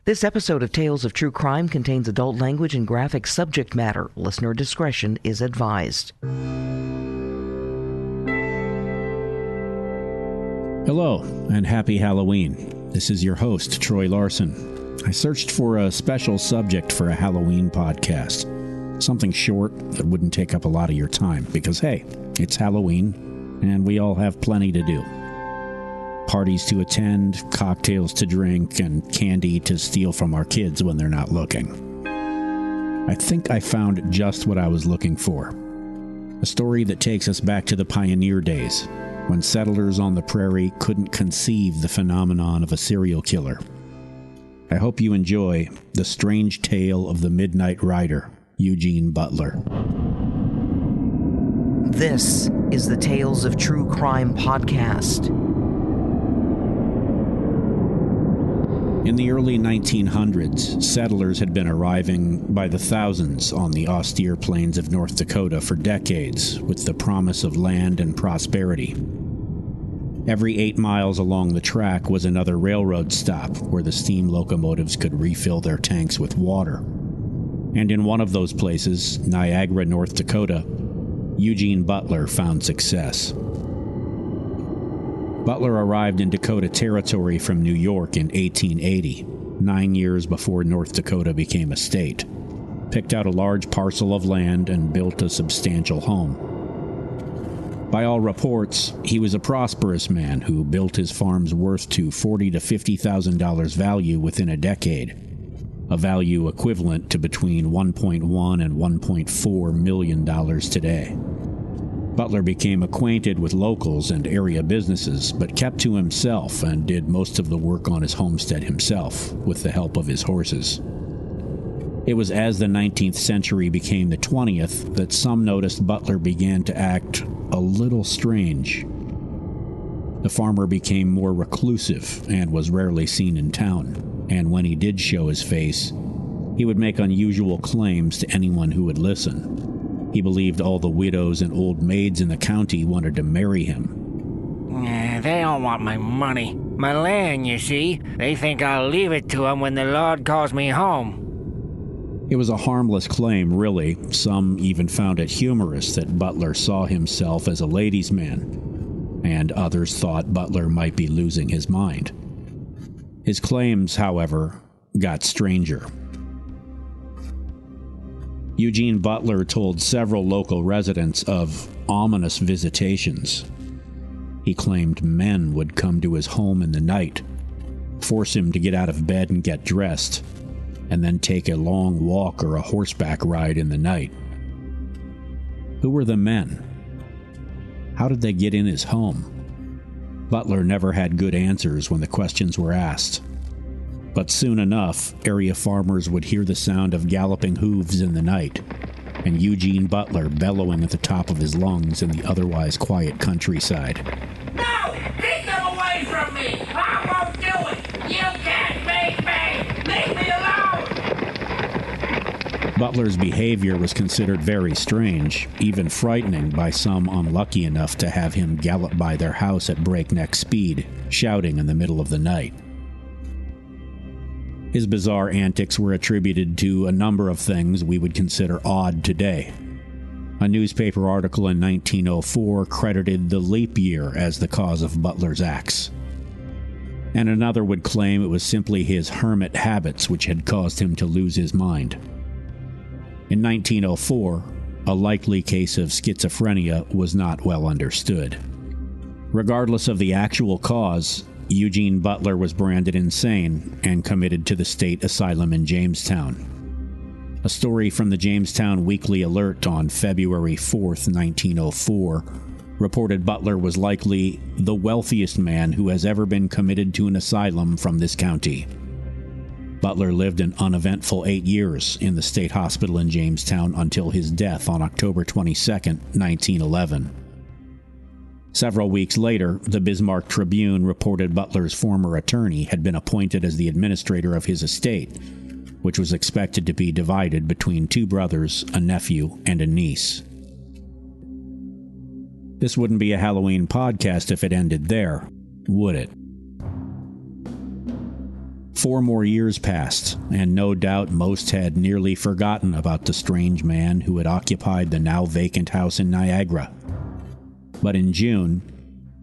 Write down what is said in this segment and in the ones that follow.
This episode of Tales of True Crime contains adult language and graphic subject matter. Listener discretion is advised. Hello, and happy Halloween. This is your host, Troy Larson. I searched for a special subject for a Halloween podcast. Something short that wouldn't take up a lot of your time, because hey, it's Halloween, and we all have plenty to do. Parties to attend, cocktails to drink, and candy to steal from our kids when they're not looking. I think I found just what I was looking for. A story that takes us back to the pioneer days, when settlers on the prairie couldn't conceive the phenomenon of a serial killer. I hope you enjoy The Strange Tale of the Midnight Rider, Eugene Butler. This is the Tales of True Crime podcast. In the early 1900s, settlers had been arriving by the thousands on the austere plains of North Dakota for decades, with the promise of land and prosperity. Every 8 miles along the track was another railroad stop where the steam locomotives could refill their tanks with water. And in one of those places, Niagara, North Dakota, Eugene Butler found success. Butler arrived in Dakota Territory from New York in 1880, 9 years before North Dakota became a state, picked out a large parcel of land and built a substantial home. By all reports, he was a prosperous man who built his farm's worth to $40,000 to $50,000 value within a decade, a value equivalent to between $1.1 and $1.4 million today. Butler became acquainted with locals and area businesses, but kept to himself and did most of the work on his homestead himself, with the help of his horses. It was as the 19th century became the 20th that some noticed Butler began to act a little strange. The farmer became more reclusive and was rarely seen in town, and when he did show his face, he would make unusual claims to anyone who would listen. He believed all the widows and old maids in the county wanted to marry him. They all want my money. My land, you see. They think I'll leave it to them when the Lord calls me home. It was a harmless claim, really. Some even found it humorous that Butler saw himself as a ladies' man, and others thought Butler might be losing his mind. His claims, however, got stranger. Eugene Butler told several local residents of ominous visitations. He claimed men would come to his home in the night, force him to get out of bed and get dressed, and then take a long walk or a horseback ride in the night. Who were the men? How did they get in his home? Butler never had good answers when the questions were asked. But soon enough, area farmers would hear the sound of galloping hooves in the night, and Eugene Butler bellowing at the top of his lungs in the otherwise quiet countryside. No! Keep them away from me! I won't do it! You can't make me! Leave me alone! Butler's behavior was considered very strange, even frightening by some unlucky enough to have him gallop by their house at breakneck speed, shouting in the middle of the night. His bizarre antics were attributed to a number of things we would consider odd today. A newspaper article in 1904 credited the leap year as the cause of Butler's acts. And another would claim it was simply his hermit habits which had caused him to lose his mind. In 1904, a likely case of schizophrenia was not well understood. Regardless of the actual cause, Eugene Butler was branded insane and committed to the state asylum in Jamestown. A story from the Jamestown Weekly Alert on February 4th, 1904, reported Butler was likely the wealthiest man who has ever been committed to an asylum from this county. Butler lived an uneventful 8 years in the state hospital in Jamestown until his death on October 22nd, 1911. Several weeks later, the Bismarck Tribune reported Butler's former attorney had been appointed as the administrator of his estate, which was expected to be divided between two brothers, a nephew, and a niece. This wouldn't be a Halloween podcast if it ended there, would it? 4 more years passed, and no doubt most had nearly forgotten about the strange man who had occupied the now vacant house in Niagara. But in June,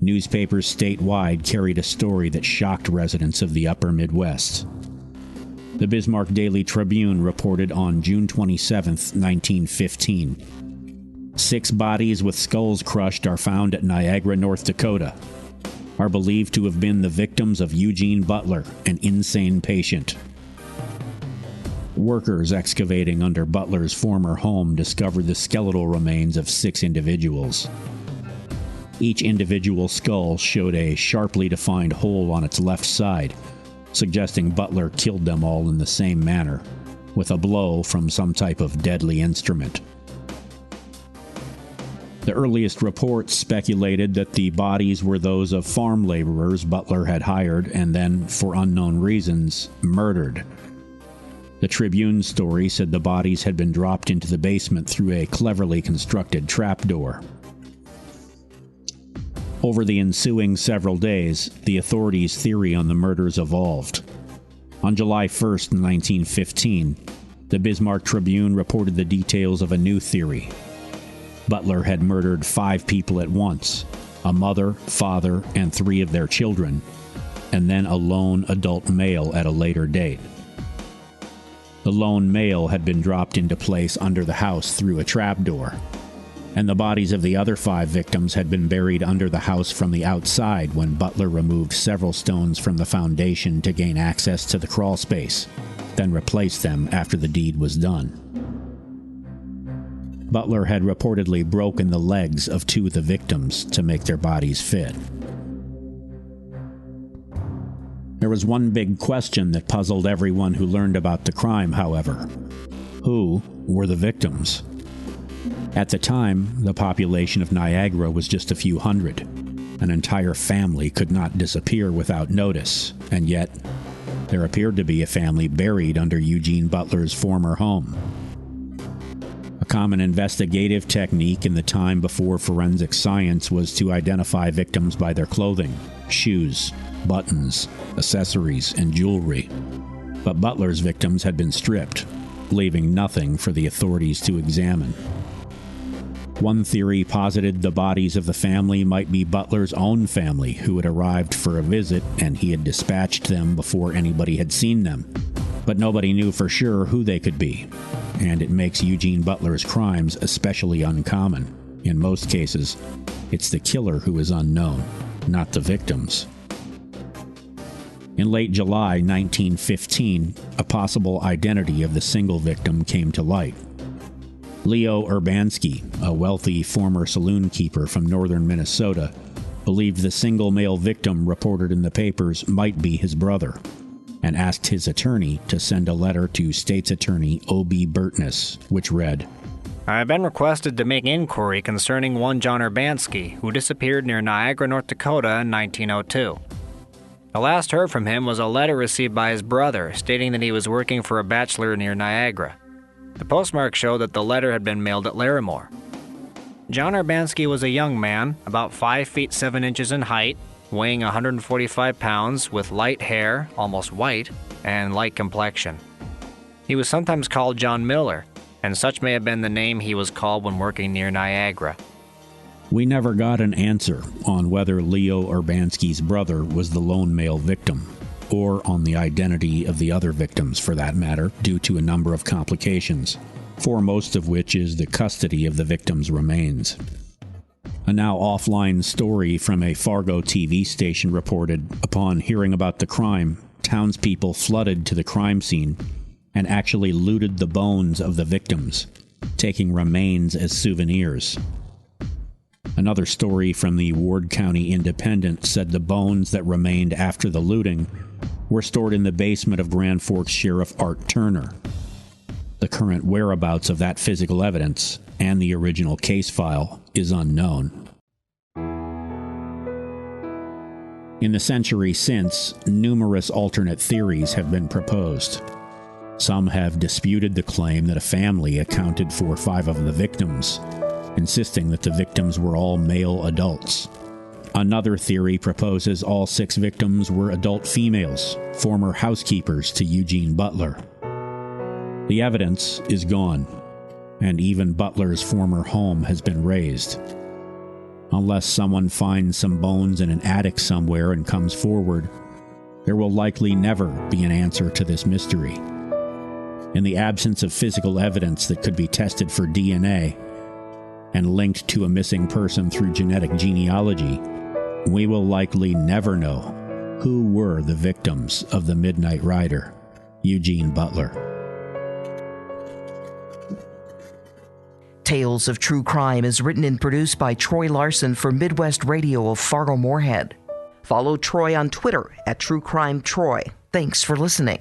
newspapers statewide carried a story that shocked residents of the upper Midwest. The Bismarck Daily Tribune reported on June 27, 1915. 6 bodies with skulls crushed are found at Niagara, North Dakota. Are believed to have been the victims of Eugene Butler, an insane patient. Workers excavating under Butler's former home discovered the skeletal remains of 6 individuals. Each individual skull showed a sharply defined hole on its left side, suggesting Butler killed them all in the same manner, with a blow from some type of deadly instrument. The earliest reports speculated that the bodies were those of farm laborers Butler had hired and then, for unknown reasons, murdered. The Tribune story said the bodies had been dropped into the basement through a cleverly constructed trapdoor. Over the ensuing several days, the authorities' theory on the murders evolved. On July 1, 1915, the Bismarck Tribune reported the details of a new theory. Butler had murdered 5 people at once, a mother, father, and 3 of their children, and then a lone adult male at a later date. The lone male had been dropped into place under the house through a trapdoor, and the bodies of the other 5 victims had been buried under the house from the outside when Butler removed several stones from the foundation to gain access to the crawl space, then replaced them after the deed was done. Butler had reportedly broken the legs of 2 of the victims to make their bodies fit. There was one big question that puzzled everyone who learned about the crime, however. Who were the victims? At the time, the population of Niagara was just a few hundred. An entire family could not disappear without notice, and yet there appeared to be a family buried under Eugene Butler's former home. A common investigative technique in the time before forensic science was to identify victims by their clothing, shoes, buttons, accessories, and jewelry. But Butler's victims had been stripped, leaving nothing for the authorities to examine. One theory posited the bodies of the family might be Butler's own family, who had arrived for a visit and he had dispatched them before anybody had seen them. But nobody knew for sure who they could be, and it makes Eugene Butler's crimes especially uncommon. In most cases, it's the killer who is unknown, not the victims. In late July 1915, a possible identity of the single victim came to light. Leo Urbanski, a wealthy former saloon keeper from northern Minnesota, believed the single male victim reported in the papers might be his brother, and asked his attorney to send a letter to State's Attorney O.B. Burtness, which read, I have been requested to make inquiry concerning one John Urbanski, who disappeared near Niagara, North Dakota in 1902. The last heard from him was a letter received by his brother stating that he was working for a bachelor near Niagara. The postmark showed that the letter had been mailed at Larimore. John Urbanski was a young man, about 5 feet 7 inches in height, weighing 145 pounds, with light hair, almost white, and light complexion. He was sometimes called John Miller, and such may have been the name he was called when working near Niagara. We never got an answer on whether Leo Urbanski's brother was the lone male victim, or on the identity of the other victims for that matter, due to a number of complications, foremost of which is the custody of the victims' remains. A now offline story from a Fargo TV station reported, upon hearing about the crime, townspeople flooded to the crime scene and actually looted the bones of the victims, taking remains as souvenirs. Another story from the Ward County Independent said the bones that remained after the looting were stored in the basement of Grand Forks Sheriff Art Turner. The current whereabouts of that physical evidence and the original case file is unknown. In the century since, numerous alternate theories have been proposed. Some have disputed the claim that a family accounted for 5 of the victims, insisting that the victims were all male adults. Another theory proposes all 6 victims were adult females, former housekeepers to Eugene Butler. The evidence is gone, and even Butler's former home has been razed. Unless someone finds some bones in an attic somewhere and comes forward, there will likely never be an answer to this mystery. In the absence of physical evidence that could be tested for DNA and linked to a missing person through genetic genealogy, we will likely never know who were the victims of the Midnight Rider, Eugene Butler. Tales of True Crime is written and produced by Troy Larson for Midwest Radio of Fargo-Moorhead. Follow Troy on Twitter at True Crime Troy. Thanks for listening.